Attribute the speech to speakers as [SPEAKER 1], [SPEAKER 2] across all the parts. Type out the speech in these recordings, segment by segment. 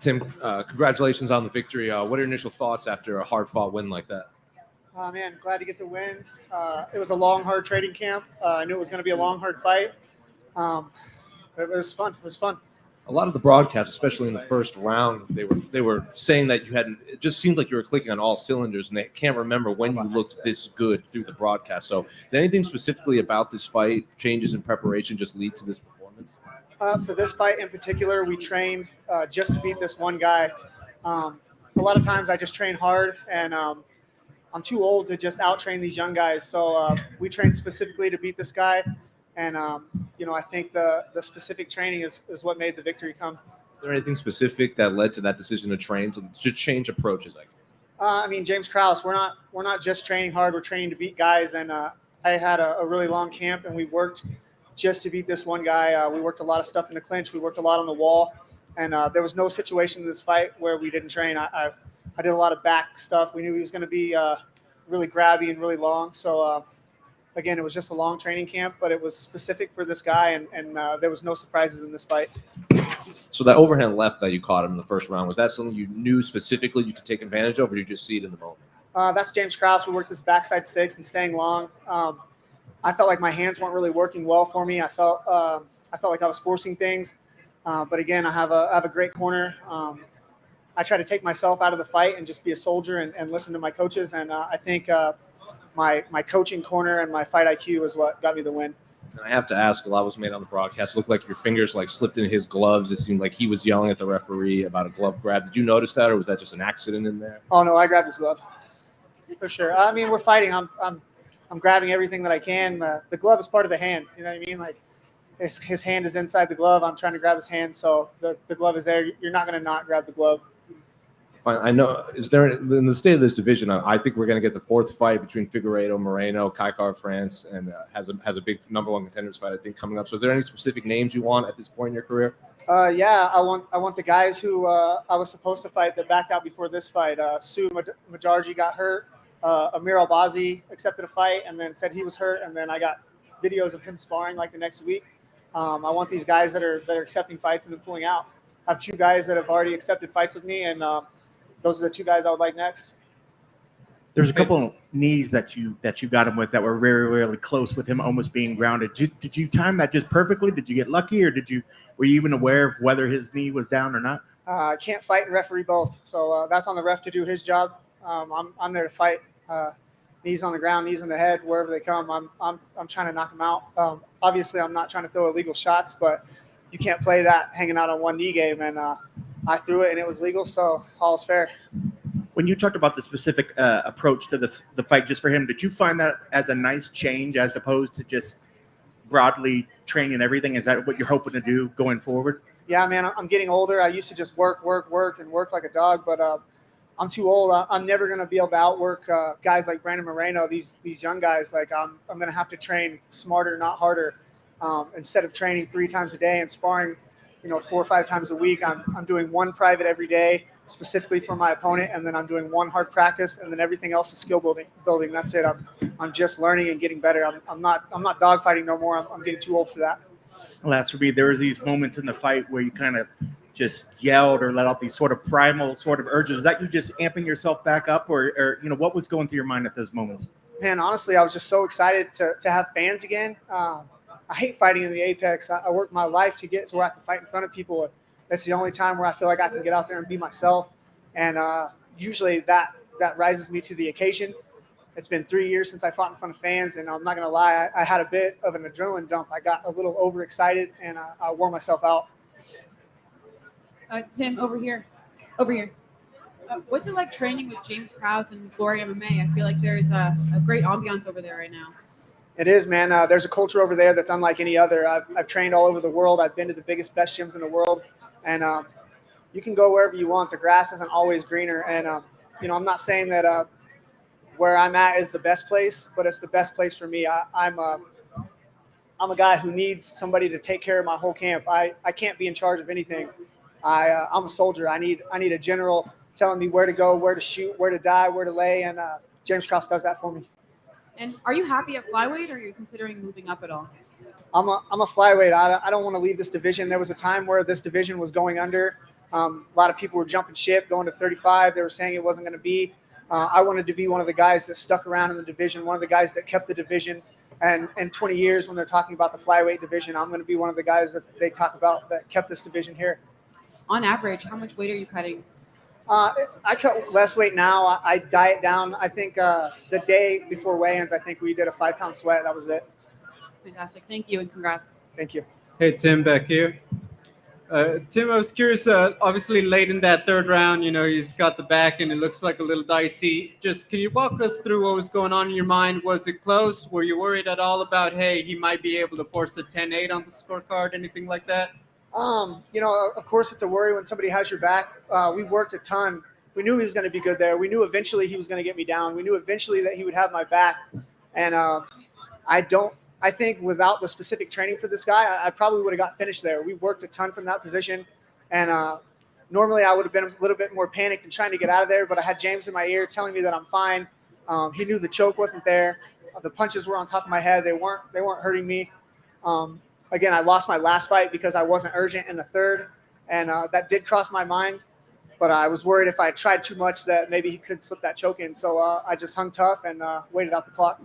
[SPEAKER 1] Tim, congratulations on the victory. What are your initial thoughts after a hard-fought win like that?
[SPEAKER 2] Man, glad to get the win. It was a long, hard training camp. I knew it was going to be a long, hard fight. It was fun. It was fun.
[SPEAKER 1] A lot of the broadcasts, especially in the first round, they were saying that you hadn't. It just seemed like you were clicking on all cylinders, and they can't remember when you looked this good through the broadcast. So, did anything specifically about this fight, changes in preparation, just lead to this performance?
[SPEAKER 2] For this fight in particular, we trained just to beat this one guy. A lot of times I just train hard, and I'm too old to just out-train these young guys. So we trained specifically to beat this guy. And, I think the specific training is what made the victory come.
[SPEAKER 1] Is there anything specific that led to that decision to train, to change approaches?
[SPEAKER 2] James Krause, we're not just training hard. We're training to beat guys. And I had a really long camp, and we worked just to beat this one guy. We worked a lot of stuff in the clinch. We worked a lot on the wall. And there was no situation in this fight where we didn't train. I did a lot of back stuff. We knew he was going to be really grabby and really long. So, again, it was just a long training camp, but it was specific for this guy, and there was no surprises in this fight.
[SPEAKER 1] So that overhand left that you caught him in the first round, was that something you knew specifically you could take advantage of, or did you just see it in the moment?
[SPEAKER 2] That's James Krause. We worked this backside six and staying long. I felt like my hands weren't really working well for me. I felt like I was forcing things. But again, I have a great corner. I try to take myself out of the fight and just be a soldier and listen to my coaches. And I think my coaching corner and my fight IQ is what got me the win.
[SPEAKER 1] And I have to ask, a lot was made on the broadcast. It looked like your fingers slipped in his gloves. It seemed like he was yelling at the referee about a glove grab. Did you notice that, or was that just an accident in there?
[SPEAKER 2] Oh no, I grabbed his glove for sure. I mean, we're fighting. I'm grabbing everything that I can. The glove is part of the hand. You know what I mean? Like his hand is inside the glove. I'm trying to grab his hand, so the glove is there. You're not going to not grab the glove.
[SPEAKER 1] Fine. I know. Is there in the state of this division? I think we're going to get the fourth fight between Figueiredo, Moreno, Kaikar, France, and has a big number one contenders fight, I think, coming up. So, is there any specific names you want at this point in your career?
[SPEAKER 2] Yeah, I want the guys who I was supposed to fight that backed out before this fight. Sue Majarji got hurt. Amir Albazi accepted a fight and then said he was hurt, and then I got videos of him sparring the next week. I want these guys that are accepting fights and then pulling out. I have two guys that have already accepted fights with me, and those are the two guys I would like next.
[SPEAKER 3] There's a couple of knees that you got him with that were very, really close with him almost being grounded. Did you time that just perfectly? Did you get lucky, or were you even aware of whether his knee was down or not?
[SPEAKER 2] I can't fight and referee both, so that's on the ref to do his job. I'm there to fight. Knees on the ground, knees in the head, wherever they come. I'm trying to knock them out. Obviously, I'm not trying to throw illegal shots, but you can't play that hanging out on one knee game. And I threw it, and it was legal, so all is fair.
[SPEAKER 3] When you talked about the specific approach to the fight just for him, did you find that as a nice change as opposed to just broadly training everything? Is that what you're hoping to do going forward?
[SPEAKER 2] Yeah, man, I'm getting older. I used to just work like a dog, but I'm too old. I'm never going to be able to outwork guys like Brandon Moreno, these young guys. I'm going to have to train smarter, not harder. Instead of training 3 times a day and sparring, 4 or 5 times a week, I'm doing one private every day specifically for my opponent, and then I'm doing one hard practice, and then everything else is skill building. That's it. I'm just learning and getting better. I'm not dogfighting no more. I'm getting too old for that.
[SPEAKER 3] Last for me, there was these moments in the fight where you kind of just yelled or let out these sort of primal sort of urges. Was that you just amping yourself back up, or what was going through your mind at those moments?
[SPEAKER 2] Man, honestly, I was just so excited to have fans again. I hate fighting in the Apex. I worked my life to get to where I can fight in front of people. That's the only time where I feel like I can get out there and be myself. And usually that rises me to the occasion. It's been 3 years since I fought in front of fans, and I'm not going to lie, I had a bit of an adrenaline dump. I got a little overexcited, and I wore myself out.
[SPEAKER 4] Tim, over here. What's it like training with James Krause and Glory MMA? I feel like there's a great ambiance over there right now.
[SPEAKER 2] It is, man. There's a culture over there that's unlike any other. I've trained all over the world. I've been to the biggest, best gyms in the world. And you can go wherever you want. The grass isn't always greener. And, I'm not saying that where I'm at is the best place, but it's the best place for me. I'm a guy who needs somebody to take care of my whole camp. I can't be in charge of anything. I'm a soldier. I need a general telling me where to go, where to shoot, where to die, where to lay. And James Krause does that for me.
[SPEAKER 4] And are you happy at flyweight, or are you considering moving up at all?
[SPEAKER 2] I'm a flyweight. I don't want to leave this division. There was a time where this division was going under. A lot of people were jumping ship, going to 35. They were saying it wasn't going to be. I wanted to be one of the guys that stuck around in the division, one of the guys that kept the division. And in 20 years, when they're talking about the flyweight division, I'm going to be one of the guys that they talk about that kept this division here.
[SPEAKER 4] On average, how much weight are you cutting?
[SPEAKER 2] I cut less weight now. I diet down. I think the day before weigh-ins, I think we did a 5-pound sweat. That was it.
[SPEAKER 4] Fantastic. Thank you and congrats.
[SPEAKER 2] Thank you.
[SPEAKER 5] Hey, Tim, back here. Tim, I was curious, obviously late in that third round, he's got the back and it looks like a little dicey. Just can you walk us through what was going on in your mind? Was it close? Were you worried at all about, hey, he might be able to force a 10-8 on the scorecard, anything like that?
[SPEAKER 2] Of course it's a worry when somebody has your back. We worked a ton. We knew he was going to be good there. We knew eventually he was going to get me down. We knew eventually that he would have my back. And I think without the specific training for this guy, I probably would have got finished there. We worked a ton from that position. And normally I would have been a little bit more panicked and trying to get out of there, but I had James in my ear telling me that I'm fine. He knew the choke wasn't there. The punches were on top of my head. They weren't hurting me. Again, I lost my last fight because I wasn't urgent in the third, and that did cross my mind. But I was worried if I tried too much that maybe he could slip that choke in. So I just hung tough and waited out the clock.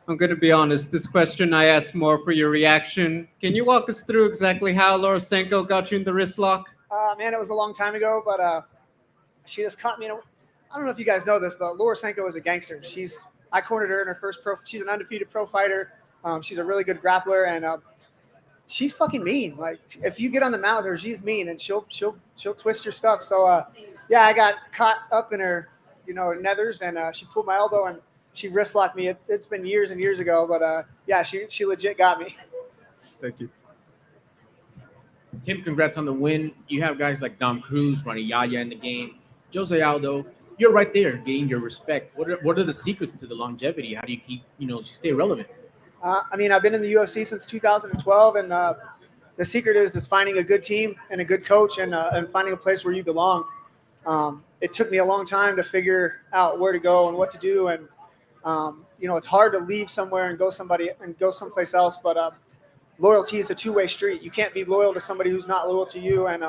[SPEAKER 5] I'm going to be honest. This question I asked more for your reaction. Can you walk us through exactly how Laura Sanko got you in the wrist lock?
[SPEAKER 2] Man, it was a long time ago, but she just caught me. I don't know if you guys know this, but Laura Sanko is a gangster. I cornered her in her first pro. She's an undefeated pro fighter. She's a really good grappler, and she's fucking mean. Like if you get on the mat with her, she's mean, and she'll twist your stuff. So yeah, I got caught up in her, nethers, and she pulled my elbow and she wrist locked me. It's been years and years ago, but yeah, she legit got me.
[SPEAKER 5] Thank you.
[SPEAKER 6] Tim, congrats on the win. You have guys like Dom Cruz, Ronnie Yaya in the game. Jose Aldo, you're right there getting your respect. What are the secrets to the longevity? How do you keep, stay relevant?
[SPEAKER 2] I've been in the UFC since 2012, and the secret is finding a good team and a good coach and finding a place where you belong. It took me a long time to figure out where to go and what to do, and it's hard to leave somewhere and go someplace else, but loyalty is a two-way street. You can't be loyal to somebody who's not loyal to you, and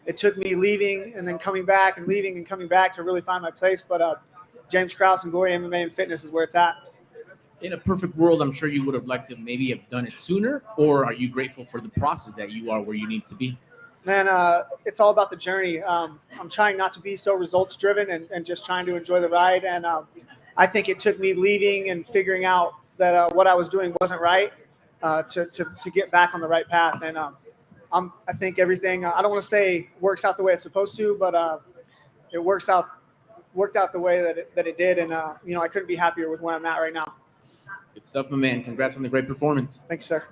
[SPEAKER 2] it took me leaving and then coming back and leaving and coming back to really find my place, but James Krause and Glory MMA and Fitness is where it's at.
[SPEAKER 6] In a perfect world, I'm sure you would have liked to maybe have done it sooner, or are you grateful for the process that you are where you need to be?
[SPEAKER 2] Man, it's all about the journey. I'm trying not to be so results-driven and just trying to enjoy the ride, and I think it took me leaving and figuring out that what I was doing wasn't right to get back on the right path. And I think everything, I don't want to say works out the way it's supposed to, but it worked out the way that it did. And, I couldn't be happier with where I'm at right now.
[SPEAKER 6] Good stuff, my man. Congrats on the great performance.
[SPEAKER 2] Thanks, sir.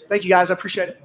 [SPEAKER 2] Thank you, guys. I appreciate it.